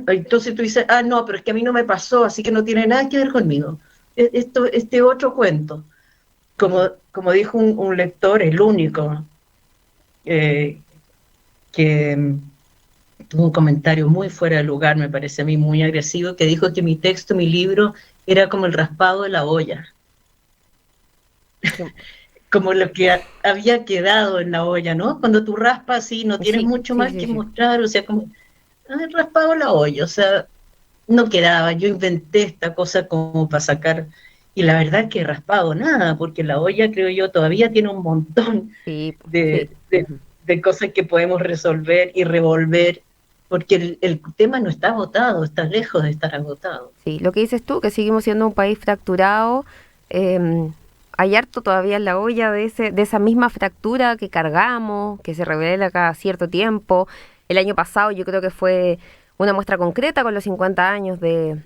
entonces tú dices, no, pero es que a mí no me pasó, así que no tiene nada que ver conmigo. Este otro cuento. Como dijo un lector, el único, que tuvo un comentario muy fuera de lugar, me parece a mí muy agresivo, que dijo que mi texto, mi libro, era como el raspado de la olla. Como lo que había quedado en la olla, ¿no? Cuando tú raspas así, no tienes mucho más que mostrar, o sea, como raspado la olla, o sea, no quedaba. Yo inventé esta cosa como para sacar, y la verdad que he raspado nada, porque la olla, creo yo, todavía tiene un montón de cosas que podemos resolver y revolver, porque el tema no está agotado, está lejos de estar agotado. Sí, lo que dices tú, que seguimos siendo un país fracturado, hay harto todavía en la olla de esa misma fractura que cargamos, que se revela cada cierto tiempo. El año pasado yo creo que fue una muestra concreta con los 50 años de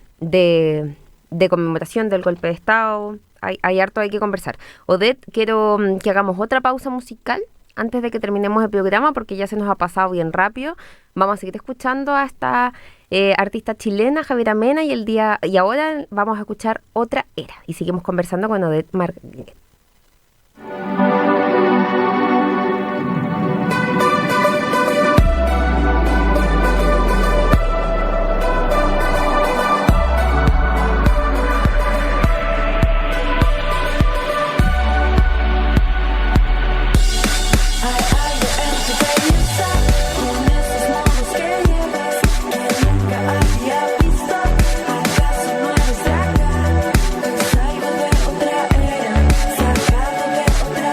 conmemoración del golpe de Estado. Hay harto hay que conversar. Odette, quiero que hagamos otra pausa musical antes de que terminemos el programa, porque ya se nos ha pasado bien rápido. Vamos a seguir escuchando a esta artista chilena, Javiera Mena, y ahora vamos a escuchar Otra Era. Y seguimos conversando con Odette Martínez. Otra era, sacado de otra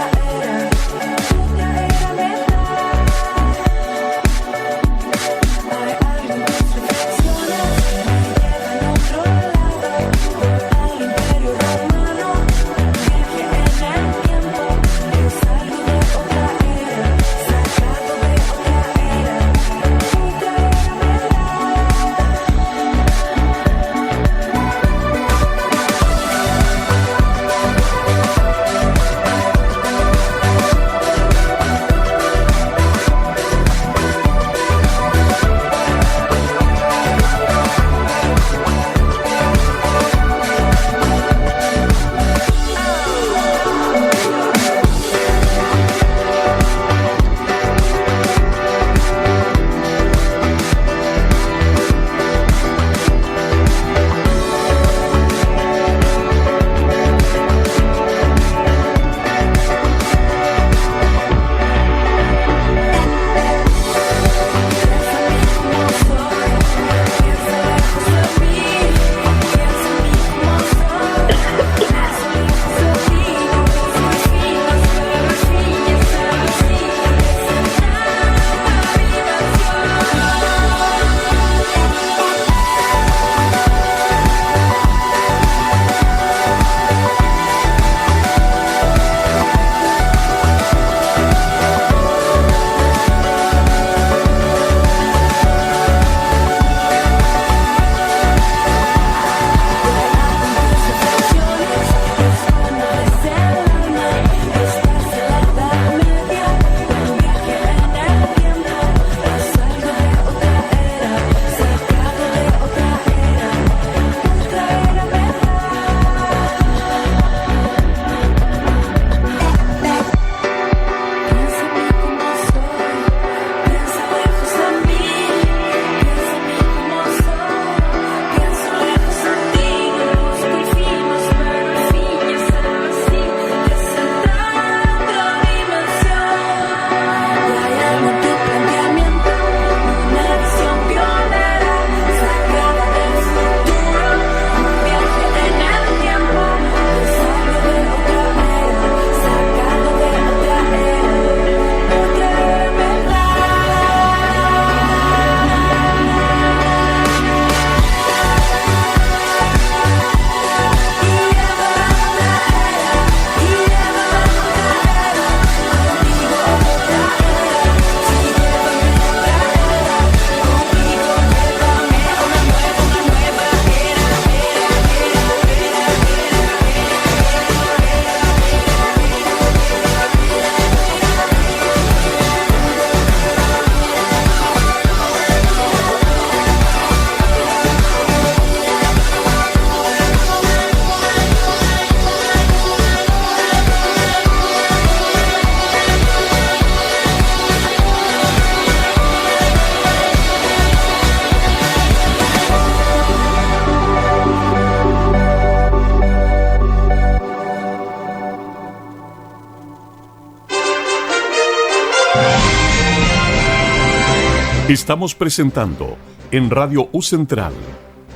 Estamos presentando en Radio U Central,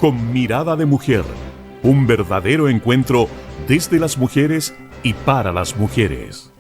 Con Mirada de Mujer, un verdadero encuentro desde las mujeres y para las mujeres.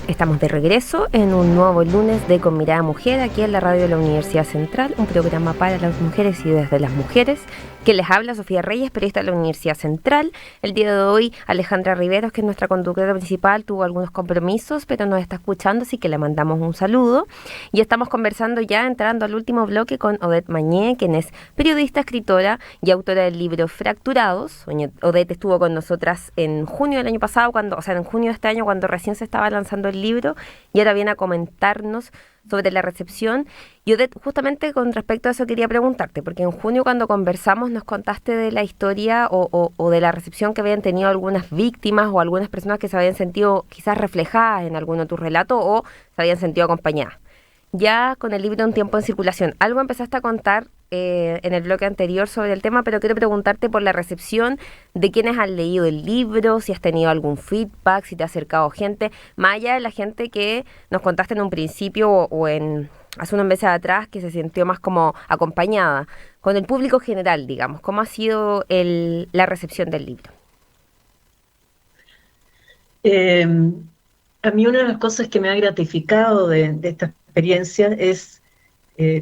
Estamos de regreso en un nuevo lunes de Con Mirada Mujer, aquí en la radio de la Universidad Central, un programa para las mujeres y desde las mujeres, que les habla Sofía Reyes, periodista de la Universidad Central. El día de hoy, Alejandra Riveros, que es nuestra conductora principal, tuvo algunos compromisos, pero nos está escuchando, así que le mandamos un saludo. Y estamos conversando ya, entrando al último bloque, con Odette Mañé, quien es periodista, escritora y autora del libro Fracturados. Odette estuvo con nosotras en junio del año pasado, en junio de este año, cuando recién se estaba lanzando el libro, y ahora viene a comentarnos sobre la recepción. Y Odette, justamente con respecto a eso quería preguntarte, porque en junio cuando conversamos nos contaste de la historia o de la recepción que habían tenido algunas víctimas o algunas personas que se habían sentido quizás reflejadas en alguno de tus relatos o se habían sentido acompañadas. Ya con el libro Un tiempo en circulación, algo empezaste a contar en el bloque anterior sobre el tema, pero quiero preguntarte por la recepción de quienes han leído el libro, si has tenido algún feedback, si te ha acercado gente, más allá de la gente que nos contaste en un principio o hace unos meses atrás, que se sintió más como acompañada, con el público general, digamos. ¿Cómo ha sido la recepción del libro? A mí una de las cosas que me ha gratificado de esta experiencia es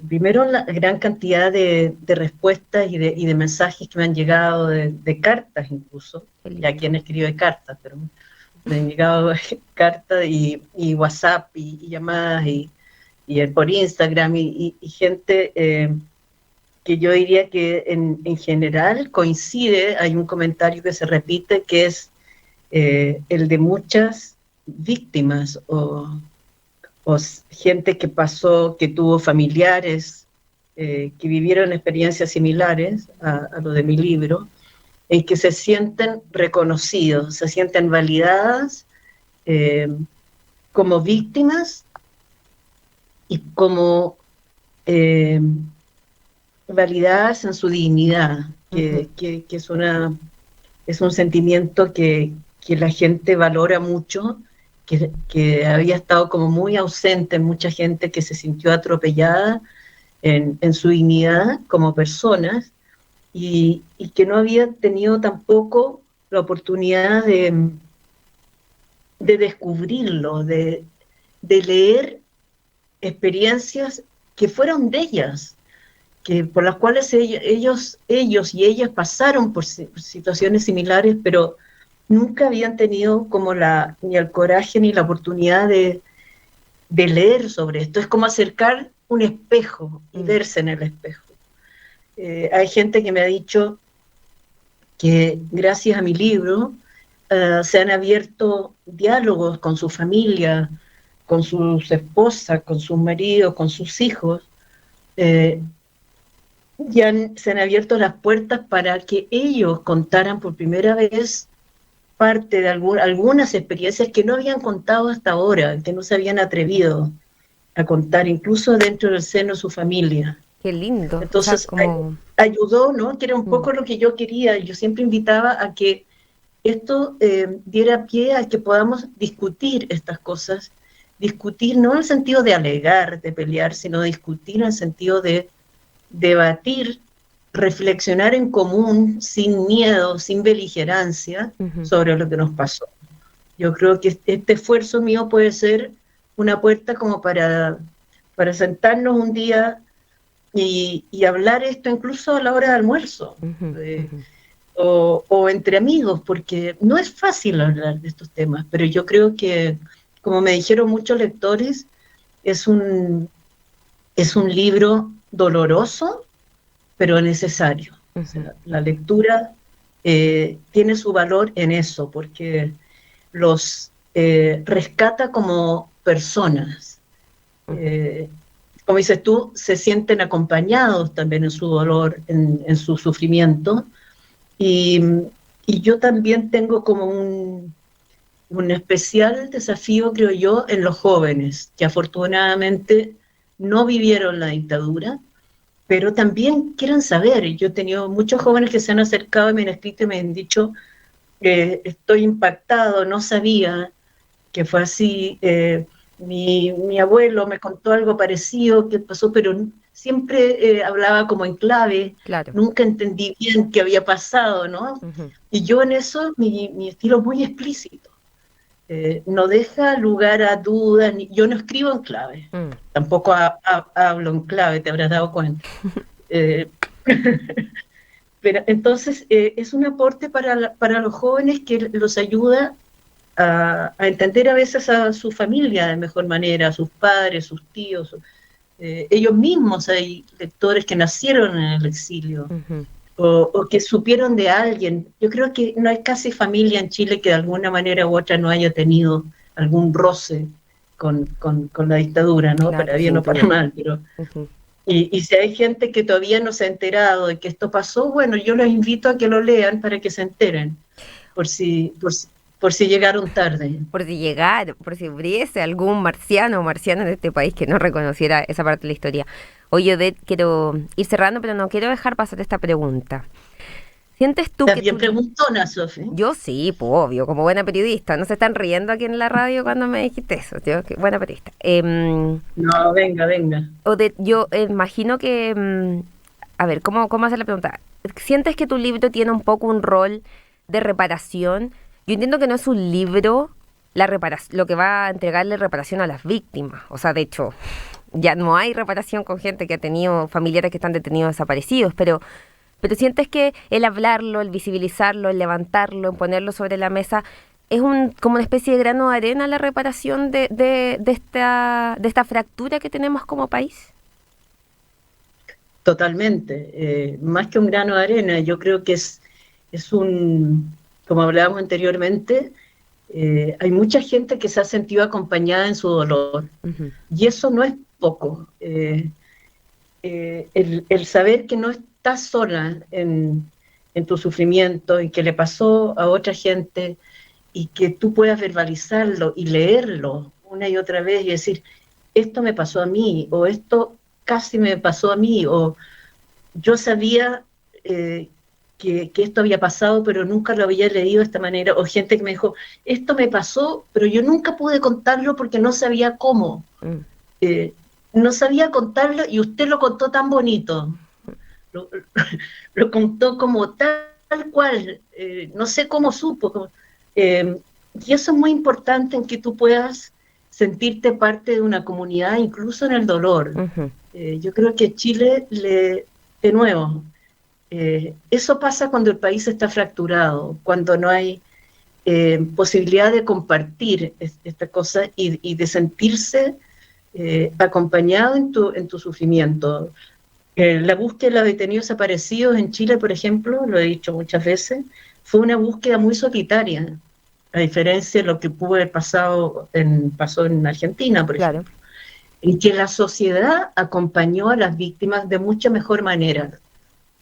primero la gran cantidad de respuestas y de mensajes que me han llegado, de cartas incluso, ya quien escribe cartas, pero me han llegado cartas y WhatsApp y llamadas y por Instagram y gente que yo diría que en general coincide. Hay un comentario que se repite que es el de muchas víctimas o gente que tuvo familiares que vivieron experiencias similares a lo de mi libro, y que se sienten reconocidos, se sienten validadas como víctimas y como validadas en su dignidad, que es un sentimiento que la gente valora mucho, que había estado como muy ausente en mucha gente que se sintió atropellada en su dignidad como personas y que no había tenido tampoco la oportunidad de descubrirlo, de leer experiencias que fueron de ellas, por las cuales ellos y ellas pasaron por situaciones similares, pero nunca habían tenido como ni el coraje ni la oportunidad de leer sobre esto. Es como acercar un espejo y verse en el espejo. Hay gente que me ha dicho que gracias a mi libro se han abierto diálogos con su familia, con sus esposas, con sus maridos, con sus hijos. Se han abierto las puertas para que ellos contaran por primera vez parte de algunas experiencias que no habían contado hasta ahora, que no se habían atrevido a contar, incluso dentro del seno de su familia. Qué lindo. Entonces, ayudó, ¿no? Que era un poco lo que yo quería. Yo siempre invitaba a que esto diera pie a que podamos discutir estas cosas, discutir no en el sentido de alegar, de pelear, sino discutir en el sentido de debatir, reflexionar en común, sin miedo, sin beligerancia, sobre lo que nos pasó. Yo creo que este esfuerzo mío puede ser una puerta como para sentarnos un día y hablar esto incluso a la hora de almuerzo, o entre amigos, porque no es fácil hablar de estos temas, pero yo creo que, como me dijeron muchos lectores, es un libro doloroso, pero necesario. O sea, la lectura tiene su valor en eso, porque los rescata como personas. Como dices tú, se sienten acompañados también en su dolor, en su sufrimiento, y yo también tengo como un especial desafío, creo yo, en los jóvenes, que afortunadamente no vivieron la dictadura, pero también quieren saber. Yo he tenido muchos jóvenes que se han acercado y me han escrito y me han dicho, estoy impactado, no sabía que fue así. Mi abuelo me contó algo parecido que pasó, pero siempre hablaba como en clave, Claro. nunca entendí bien qué había pasado, ¿no? Ujú. Y yo en eso, mi estilo es muy explícito. No deja lugar a dudas, yo no escribo en clave, tampoco hablo en clave, te habrás dado cuenta. Eh, pero entonces es un aporte para los jóvenes que los ayuda a entender a veces a su familia de mejor manera, a sus padres, sus tíos, ellos mismos. Hay lectores que nacieron en el exilio. Ujú. O que supieron de alguien. Yo creo que no hay casi familia en Chile que de alguna manera u otra no haya tenido algún roce con la dictadura, ¿no? Claro, Para bien sin o para duda. mal, pero... Ujú. Y si hay gente que todavía no se ha enterado de que esto pasó, bueno, yo los invito a que lo lean para que se enteren, por si llegaron tarde. Por si hubiese algún marciano o marciana en este país que no reconociera esa parte de la historia. Oye, Odette, quiero ir cerrando, pero no quiero dejar pasar esta pregunta. ¿Sientes tú Estás que bien preguntona, Sofi. Yo sí, pues obvio, como buena periodista. No se están riendo aquí en la radio cuando me dijiste eso. Yo, que buena periodista. No, venga. Odette, yo imagino que... a ver, ¿cómo hacer la pregunta? ¿Sientes que tu libro tiene un poco un rol de reparación? Yo entiendo que no es un libro lo que va a entregarle reparación a las víctimas. O sea, de hecho, ya no hay reparación con gente que ha tenido familiares que están detenidos desaparecidos, pero sientes que el hablarlo, el visibilizarlo, el levantarlo, el ponerlo sobre la mesa, es como una especie de grano de arena a la reparación de esta fractura que tenemos como país. Totalmente. Más que un grano de arena, yo creo que es como hablábamos anteriormente, hay mucha gente que se ha sentido acompañada en su dolor. Uh-huh. Y eso no es poco. El saber que no estás sola en tu sufrimiento y que le pasó a otra gente y que tú puedas verbalizarlo y leerlo una y otra vez y decir, esto me pasó a mí, o esto casi me pasó a mí, o yo sabía que esto había pasado, pero nunca lo había leído de esta manera, o gente que me dijo, esto me pasó, pero yo nunca pude contarlo porque no sabía cómo. No sabía contarlo y usted lo contó tan bonito. Lo contó como tal cual, no sé cómo supo. Y eso es muy importante, en que tú puedas sentirte parte de una comunidad, incluso en el dolor. Uh-huh. Yo creo que Chile, de nuevo, eso pasa cuando el país está fracturado, cuando no hay posibilidad de compartir esta cosa y de sentirse acompañado en tu sufrimiento. La búsqueda de los detenidos desaparecidos en Chile, por ejemplo, lo he dicho muchas veces, fue una búsqueda muy solitaria, a diferencia de lo que pudo haber pasó en Argentina, por ejemplo, en que la sociedad acompañó a las víctimas de mucha mejor manera.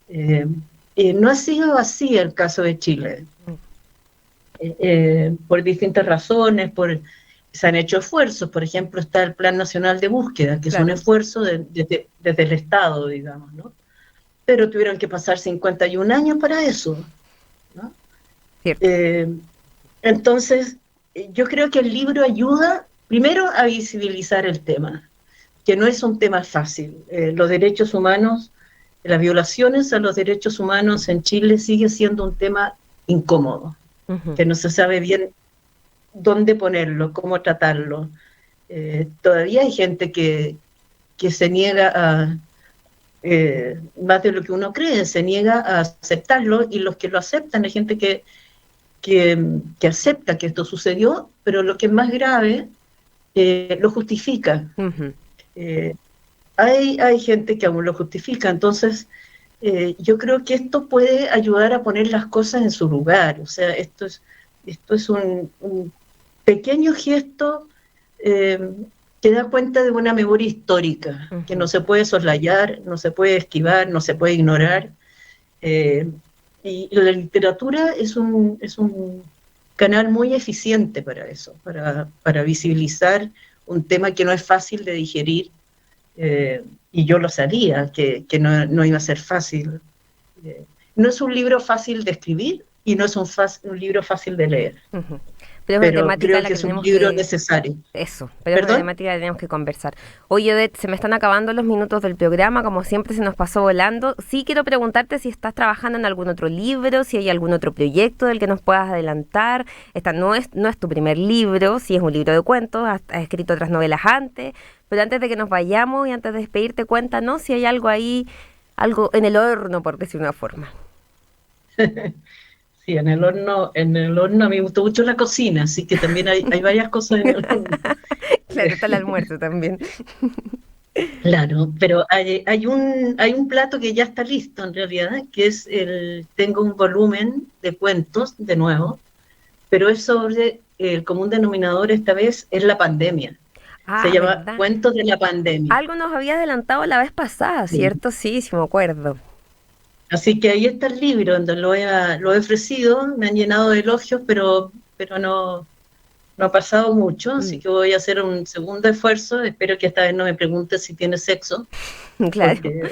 No ha sido así el caso de Chile, por distintas razones, se han hecho esfuerzos. Por ejemplo, está el Plan Nacional de Búsqueda, que es un esfuerzo desde el Estado, digamos, ¿no? Pero tuvieron que pasar 51 años para eso, ¿no? Entonces, yo creo que el libro ayuda, primero, a visibilizar el tema, que no es un tema fácil. Los derechos humanos, las violaciones a los derechos humanos en Chile sigue siendo un tema incómodo, uh-huh, que no se sabe bien dónde ponerlo, cómo tratarlo. Todavía hay gente que se niega a, más de lo que uno cree, se niega a aceptarlo, y los que lo aceptan, hay gente que acepta que esto sucedió, pero lo que es más grave, lo justifica. Uh-huh. Hay gente que aún lo justifica. Entonces, yo creo que esto puede ayudar a poner las cosas en su lugar. O sea, esto es un pequeño gesto que da cuenta de una memoria histórica, uh-huh, que no se puede soslayar, no se puede esquivar, no se puede ignorar. Y la literatura es un canal muy eficiente para eso, para visibilizar un tema que no es fácil de digerir, y yo lo sabía, que no iba a ser fácil. No es un libro fácil de escribir y no es un libro fácil de leer. Uh-huh. Pero es una pero temática creo a la que que es un tenemos libro que... necesario. Eso, pero es una ¿Perdón? temática que tenemos que conversar. Oye, Odette, se me están acabando los minutos del programa, como siempre se nos pasó volando. Sí quiero preguntarte si estás trabajando en algún otro libro, si hay algún otro proyecto del que nos puedas adelantar. Esta no es tu primer libro, sí es un libro de cuentos, has escrito otras novelas antes, pero antes de que nos vayamos y antes de despedirte, cuéntanos si hay algo ahí, algo en el horno, por decir una forma. Sí, en el horno a mí me gustó mucho la cocina, así que también hay varias cosas en el horno. Claro, está el almuerzo también. Claro, pero hay un plato que ya está listo en realidad, que es tengo un volumen de cuentos, de nuevo, pero es sobre el común denominador esta vez es la pandemia. Se Ah, llama ¿verdad? Cuentos de la Pandemia. Algo nos había adelantado la vez pasada, Sí. ¿cierto? Sí, sí me acuerdo. Así que ahí está el libro, donde lo he ofrecido, me han llenado de elogios, pero no ha pasado mucho, así Mm, que voy a hacer un segundo esfuerzo. Espero que esta vez no me pregunte si tiene sexo, claro, porque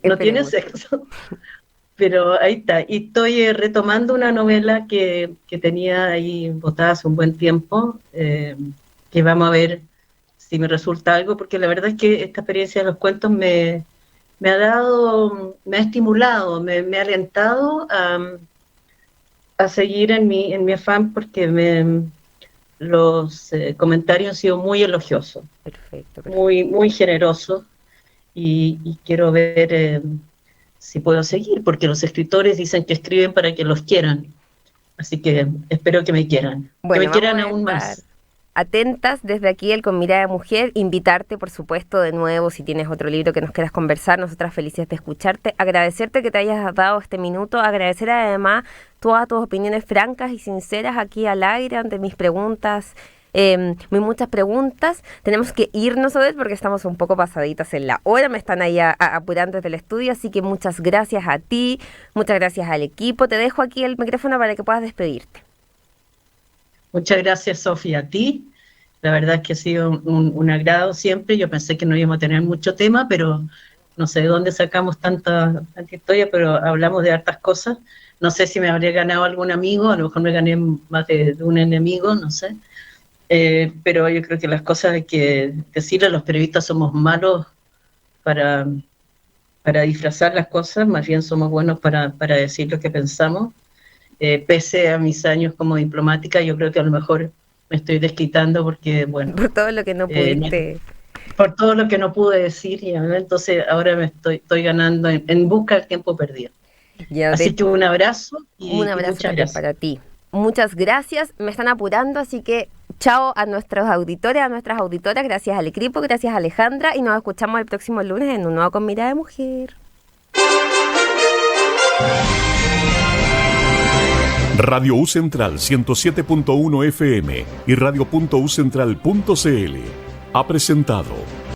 no tiene esperemos. sexo. Pero ahí está. Y estoy retomando una novela que tenía ahí botada hace un buen tiempo, que vamos a ver si me resulta algo, porque la verdad es que esta experiencia de los cuentos me ha dado, me ha estimulado, me ha alentado a seguir en mi afán, porque los comentarios han sido muy elogiosos, Perfecto, perfecto. muy generosos, y quiero ver si puedo seguir, porque los escritores dicen que escriben para que los quieran, así que espero que Bueno, me vamos quieran a aún estar más. atentas desde aquí, el Con Mirada de Mujer. Invitarte, por supuesto, de nuevo, si tienes otro libro que nos quieras conversar. Nosotras felices de escucharte. Agradecerte que te hayas dado este minuto. Agradecer además todas tus opiniones francas y sinceras aquí al aire ante mis preguntas. Muy muchas preguntas. Tenemos que irnos, Odette, porque estamos un poco pasaditas en la hora. Me están ahí apurando desde el estudio, así que muchas gracias a ti, muchas gracias al equipo. Te dejo aquí el micrófono para que puedas despedirte. Muchas gracias, Sofía, a ti. La verdad es que ha sido un agrado siempre. Yo pensé que no íbamos a tener mucho tema, pero no sé de dónde sacamos tanta historia, pero hablamos de hartas cosas. No sé si me habría ganado algún amigo, a lo mejor me gané más de un enemigo, no sé. Pero yo creo que las cosas hay que decirle, los periodistas somos malos para, para disfrazar las cosas, más bien somos buenos para decir lo que pensamos. Pese a mis años como diplomática, yo creo que a lo mejor me estoy desquitando porque, bueno, Por todo lo que no pudiste. por todo lo que no pude decir, entonces ahora me estoy ganando en busca del tiempo perdido. Ya, Así que un abrazo un y abrazo muchas también gracias. para ti. Muchas gracias. Me están apurando, así que chao a nuestros auditores, a nuestras auditoras. Gracias al equipo, gracias a Alejandra. Y nos escuchamos el próximo lunes en un nuevo Con Mirada de Mujer. Radio U Central 107.1 FM y radio.ucentral.cl ha presentado